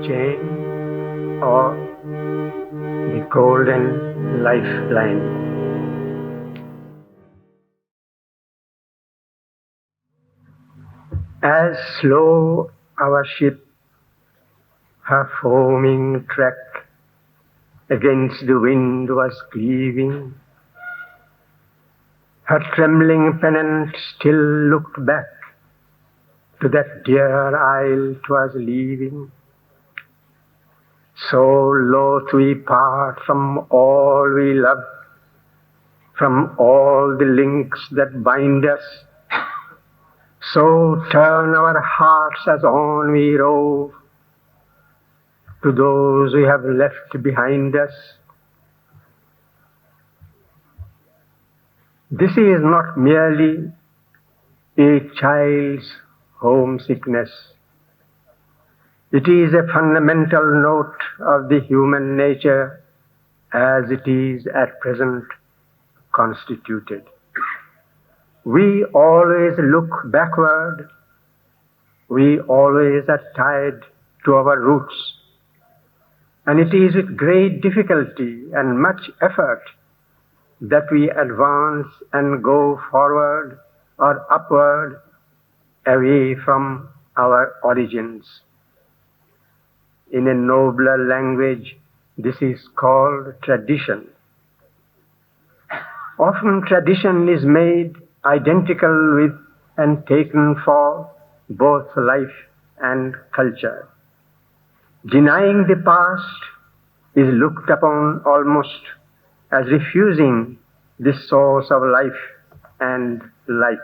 chain or the golden lifeline. As slow our ship, her foaming track against the wind was cleaving, her trembling pennant still looked back to that dear isle 'twas leaving. So loth we part from all we love, from all the links that bind us, so turn our hearts as on we rove to those we have left behind us. This is not merely a child's homesickness. It is a fundamental note of the human nature as it is at present constituted. We always look backward. We always are tied to our roots. And it is with great difficulty and much effort that we advance and go forward or upward away from our origins. In a nobler language, this is called tradition. Often tradition is made identical with and taken for both life and culture. Denying the past is looked upon almost as refusing the source of life and light.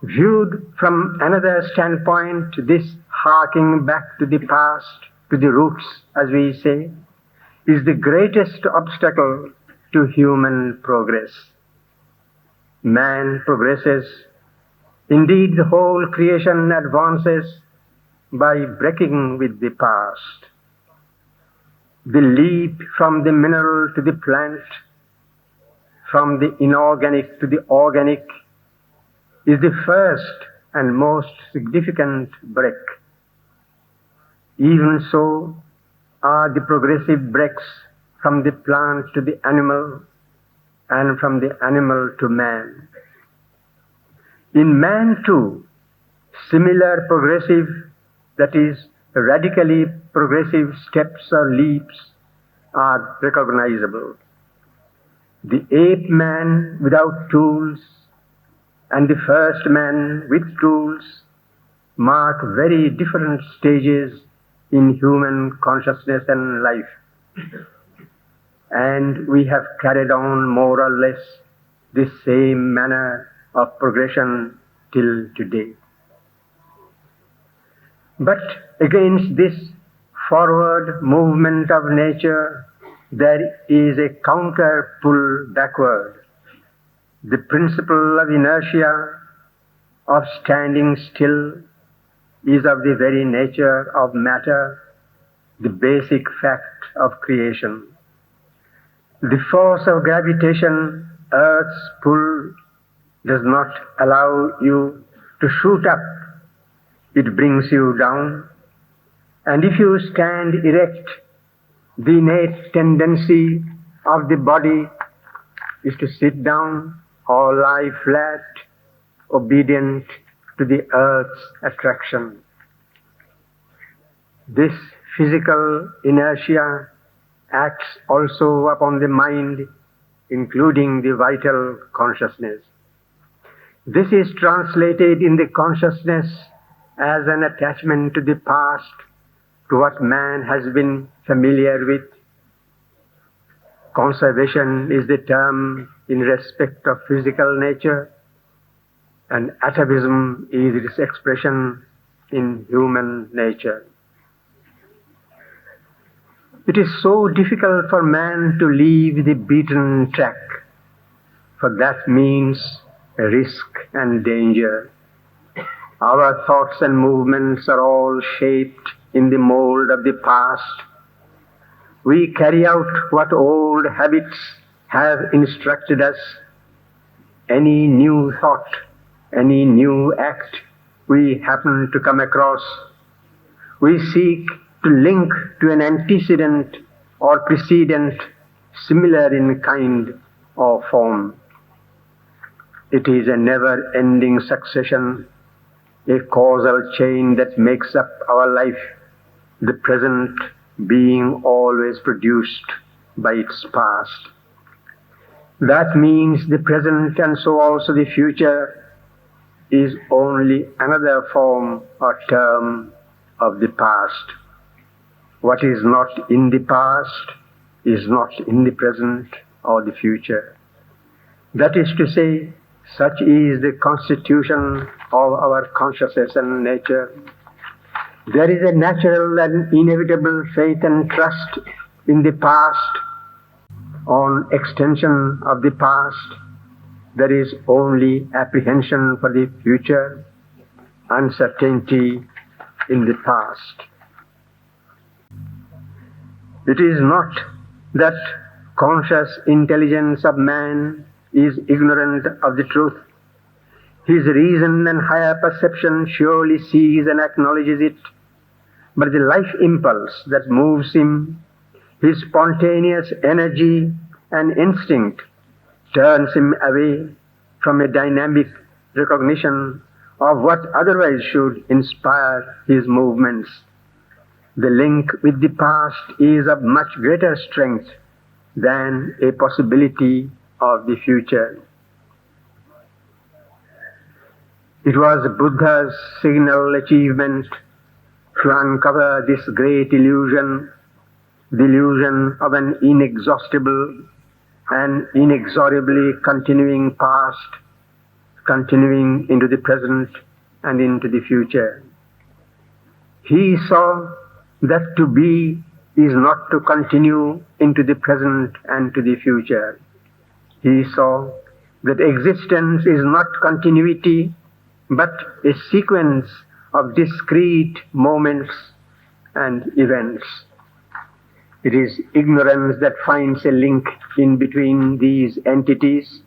Viewed from another standpoint, this harking back to the past, to the roots, as we say, is the greatest obstacle to human progress. Man progresses, indeed the whole creation advances by breaking with the past. The leap from the mineral to the plant, from the inorganic to the organic, is the first and most significant break. Even so are the progressive breaks from the plant to the animal and from the animal to man. In man too, similar progressive, that is, radically progressive steps or leaps are recognizable. The ape man without tools and the first man with tools mark very different stages in human consciousness and life. And we have carried on more or less the same manner of progression till today. But against this forward movement of nature, there is a counter pull backward. The principle of inertia, of standing still, is of the very nature of matter, the basic fact of creation. The force of gravitation, Earth's pull, does not allow you to shoot up. It brings you down. And if you stand erect, the innate tendency of the body is to sit down or lie flat, obedient to the earth's attraction. This physical inertia acts also upon the mind, including the vital consciousness. This is translated in the consciousness as an attachment to the past, to what man has been familiar with. Conservation is the term in respect of physical nature, and atavism is its expression in human nature. It is so difficult for man to leave the beaten track, for that means risk and danger. Our thoughts and movements are all shaped in the mould of the past. We carry out what old habits have instructed us. Any new thought, any new act we happen to come across We seek to link to an antecedent or precedent similar in kind or form. It is a never-ending succession, a causal chain that makes up our life, the present being always produced by its past. That means the present and so also the future is only another form or term of the past. What is not in the past is not in the present or the future. That is to say, such is the constitution of our consciousness and nature. There is a natural and inevitable faith and trust in the past, on extension of the past. There is only apprehension for the future, uncertainty in the past. It is not that conscious intelligence of man is ignorant of the truth. His reason and higher perception surely sees and acknowledges it, but the life impulse that moves him, his spontaneous energy and instinct, turns him away from a dynamic recognition of what otherwise should inspire his movements. The link with the past is of much greater strength than a possibility of the future. It was Buddha's signal achievement to uncover this great illusion, the illusion of an inexhaustible and inexorably continuing past, continuing into the present and into the future. He saw that to be is not to continue into the present and to the future. He saw that existence is not continuity, but a sequence of discrete moments and events. It is ignorance that finds a link in between these entities.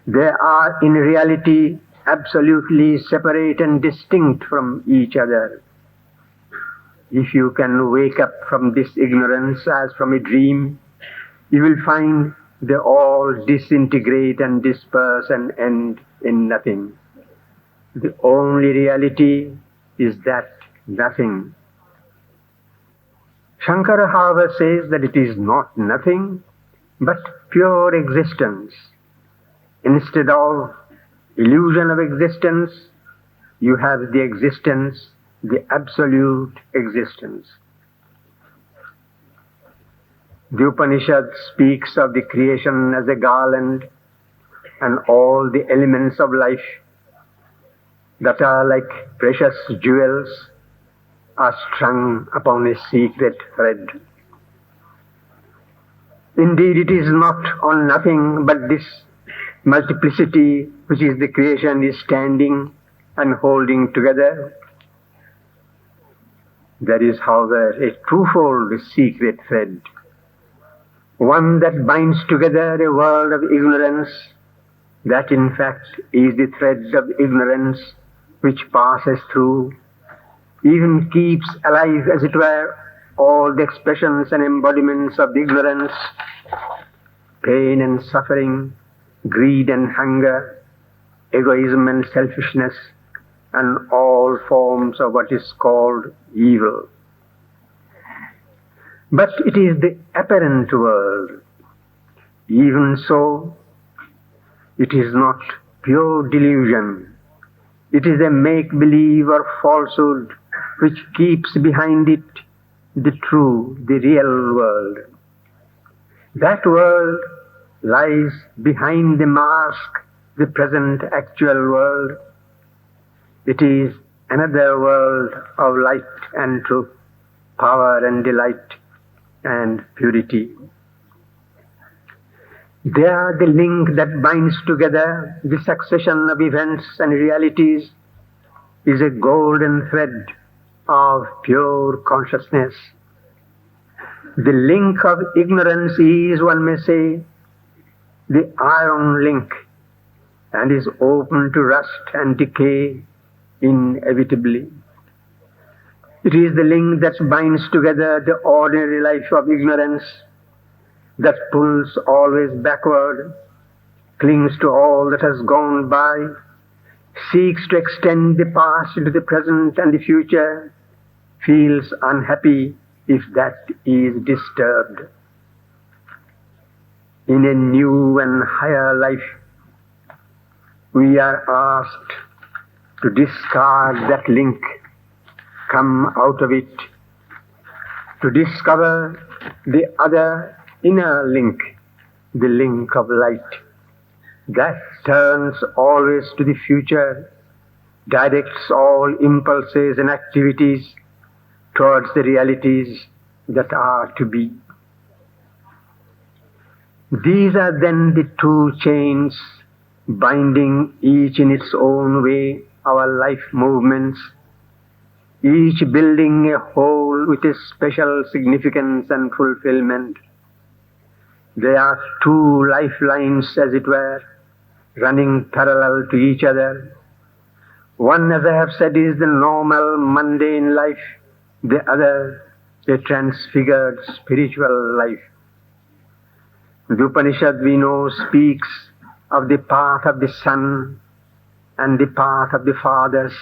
They are in reality absolutely separate and distinct from each other. If you can wake up from this ignorance as from a dream, you will find they all disintegrate and disperse and end in nothing. The only reality is that nothing. Shankara, however, says that it is not nothing, but pure existence. Instead of illusion of existence, you have the existence, the absolute existence. The Upanishad speaks of the creation as a garland, and all the elements of life that are like precious jewels are strung upon a secret thread. Indeed, it is not on nothing but this multiplicity which is the creation is standing and holding together. There is, however, a twofold secret thread. One that binds together a world of ignorance, that in fact is the thread of ignorance which passes through, even keeps alive, as it were, all the expressions and embodiments of the ignorance, pain and suffering, greed and hunger, egoism and selfishness, and all forms of what is called evil. But it is the apparent world. Even so, it is not pure delusion. It is a make-believe or falsehood which keeps behind it the true, the real world. That world lies behind the mask, the present actual world. It is another world of light and truth, power and delight and purity. There the link that binds together the succession of events and realities is a golden thread of pure consciousness. The link of ignorance is, one may say, the iron link, and is open to rust and decay inevitably. It is the link that binds together the ordinary life of ignorance, that pulls always backward, clings to all that has gone by, seeks to extend the past into the present and the future, feels unhappy if that is disturbed. In a new and higher life, we are asked to discard that link, come out of it, to discover the other inner link, the link of light, that turns always to the future, directs all impulses and activities towards the realities that are to be. These are then the two chains binding each in its own way our life movements, each building a whole with a special significance and fulfilment. They are two lifelines, as it were, running parallel to each other. One, as I have said, is the normal, mundane life, the other, a transfigured spiritual life. The Upanishad, we know, speaks of the path of the son and the path of the fathers.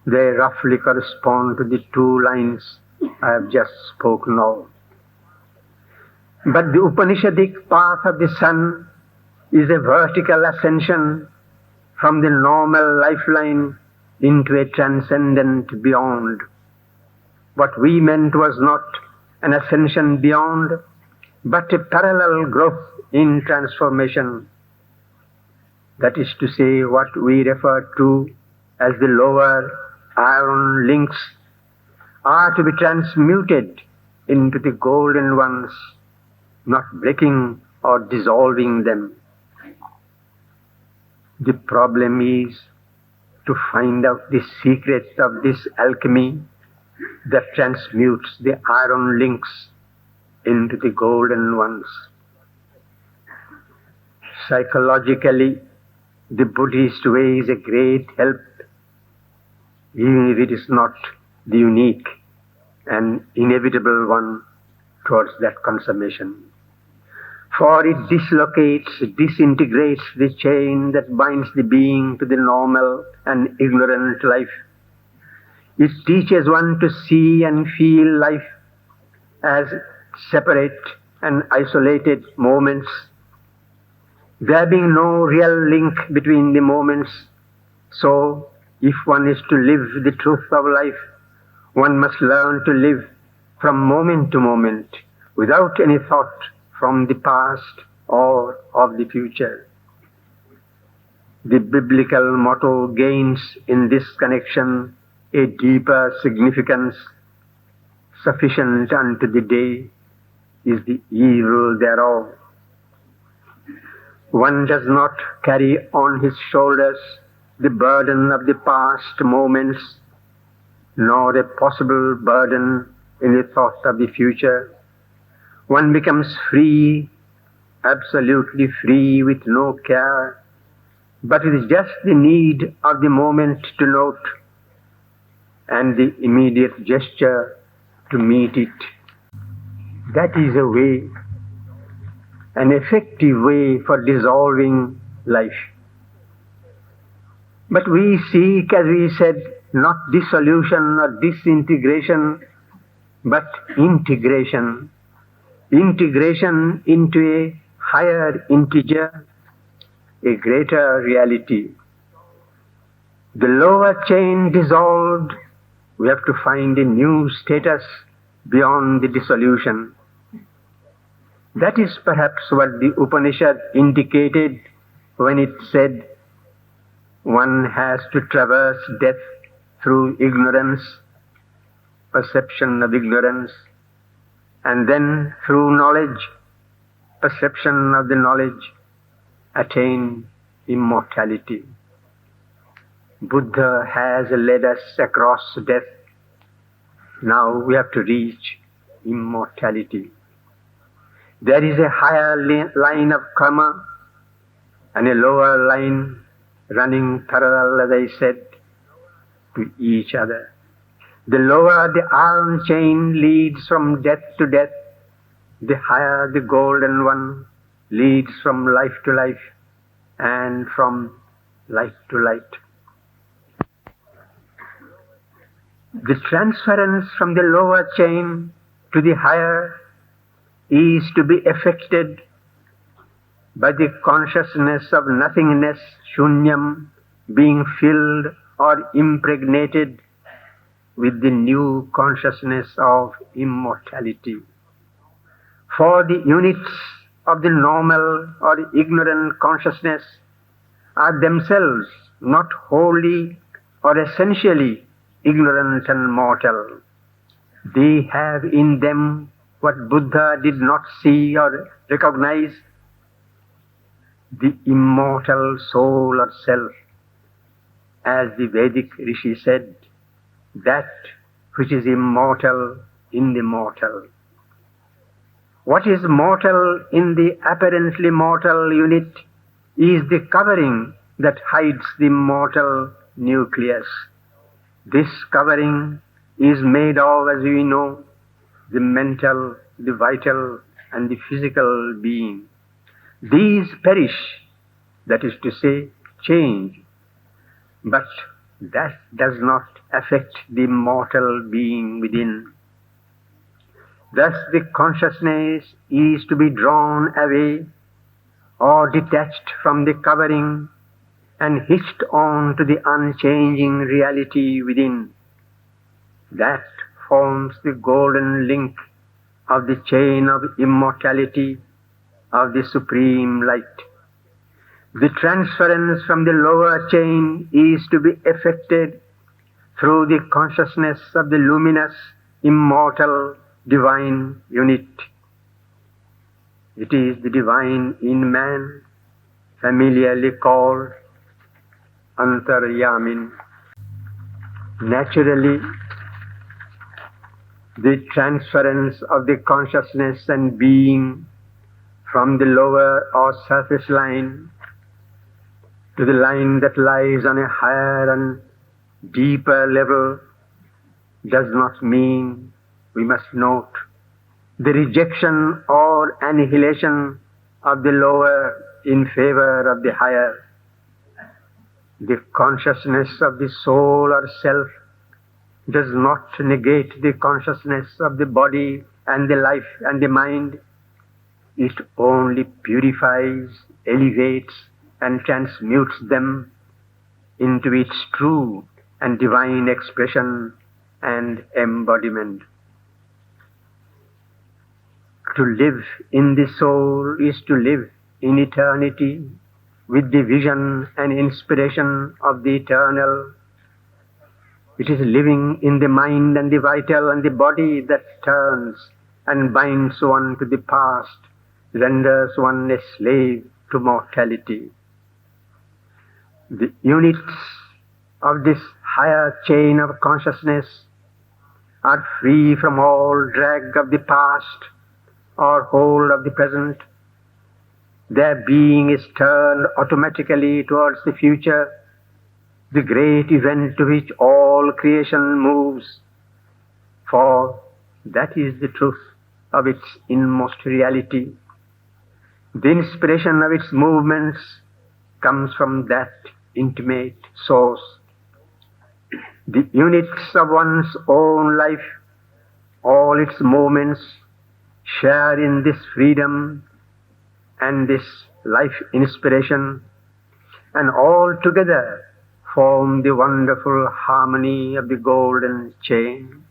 They roughly correspond to the two lines I have just spoken of. But the Upanishadic path of the son is a vertical ascension from the normal lifeline into a transcendent beyond. What we meant was not an ascension beyond, but a parallel growth in transformation. That is to say, what we refer to as the lower iron links are to be transmuted into the golden ones, not breaking or dissolving them. The problem is to find out the secret of this alchemy that transmutes the iron links into the golden ones. Psychologically, the Buddhist way is a great help, even if it is not the unique and inevitable one towards that consummation. For it dislocates, disintegrates the chain that binds the being to the normal and ignorant life. It teaches one to see and feel life as separate and isolated moments, there being no real link between the moments. So, if one is to live the truth of life, one must learn to live from moment to moment, without any thought from the past or of the future. The biblical motto gains in this connection a deeper significance. Sufficient unto the day is the evil thereof. One does not carry on his shoulders the burden of the past moments, nor a possible burden in the thought of the future. One becomes free, absolutely free, with no care, but it is just the need of the moment to note and the immediate gesture to meet it. That is a way, an effective way for dissolving life. But we seek, as we said, not dissolution or disintegration, but integration. Integration into a higher integer, a greater reality. The lower chain dissolved, we have to find a new status beyond the dissolution. That is perhaps what the Upanishad indicated when it said one has to traverse death through ignorance, perception of ignorance, and then through knowledge, perception of the knowledge, attain immortality. Buddha has led us across death. Now we have to reach immortality. There is a higher line of karma and a lower line running parallel, as I said, to each other. The lower the iron chain leads from death to death, the higher the golden one leads from life to life and from light to light. The transference from the lower chain to the higher is to be effected by the consciousness of nothingness, shunyam, being filled or impregnated with the new consciousness of immortality. For the units of the normal or ignorant consciousness are themselves not wholly or essentially ignorant and mortal. They have in them what Buddha did not see or recognize, the immortal soul or self. As the Vedic Rishi said, that which is immortal in the mortal. What is mortal in the apparently mortal unit is the covering that hides the mortal nucleus. This covering is made of, as we know, the mental, the vital, and the physical being. These perish, that is to say, change, but that does not affect the mortal being within. Thus the consciousness is to be drawn away or detached from the covering and hitched on to the unchanging reality within. That forms the golden link of the chain of immortality of the supreme light. The transference from the lower chain is to be effected through the consciousness of the luminous, immortal, divine unit. It is the divine in man, familiarly called Antaryamin. Naturally, the transference of the consciousness and being from the lower or surface line to the line that lies on a higher and deeper level does not mean, we must note, the rejection or annihilation of the lower in favor of the higher. The consciousness of the soul or self does not negate the consciousness of the body and the life and the mind. It only purifies, elevates, and transmutes them into its true and divine expression and embodiment. To live in the soul is to live in eternity with the vision and inspiration of the eternal. It is living in the mind and the vital and the body that turns and binds one to the past, renders one a slave to mortality. The units of this higher chain of consciousness are free from all drag of the past or hold of the present. Their being is turned automatically towards the future, the great event to which all creation moves, for that is the truth of its inmost reality. The inspiration of its movements comes from that intimate source. The units of one's own life, all its movements, share in this freedom and this life inspiration, and all together form the wonderful harmony of the golden chain.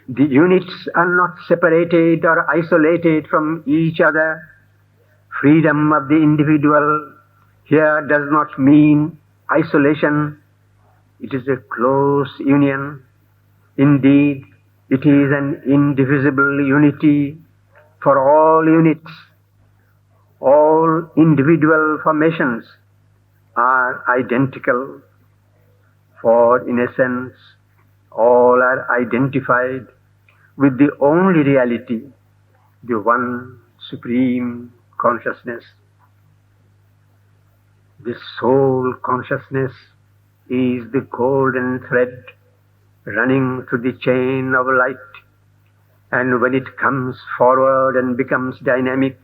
The units are not separated or isolated from each other. Freedom of the individual here does not mean isolation. It is a close union. Indeed, it is an indivisible unity for all units. All individual formations are identical, for in essence all are identified with the only reality, the one supreme consciousness. The soul consciousness is the golden thread running through the chain of light, and when it comes forward and becomes dynamic,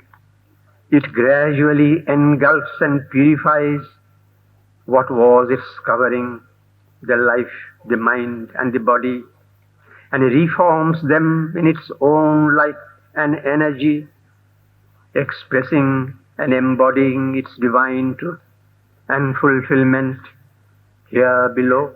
it gradually engulfs and purifies what was its covering, the life, the mind, and the body, and reforms them in its own light and energy, expressing and embodying its divine truth and fulfillment here below.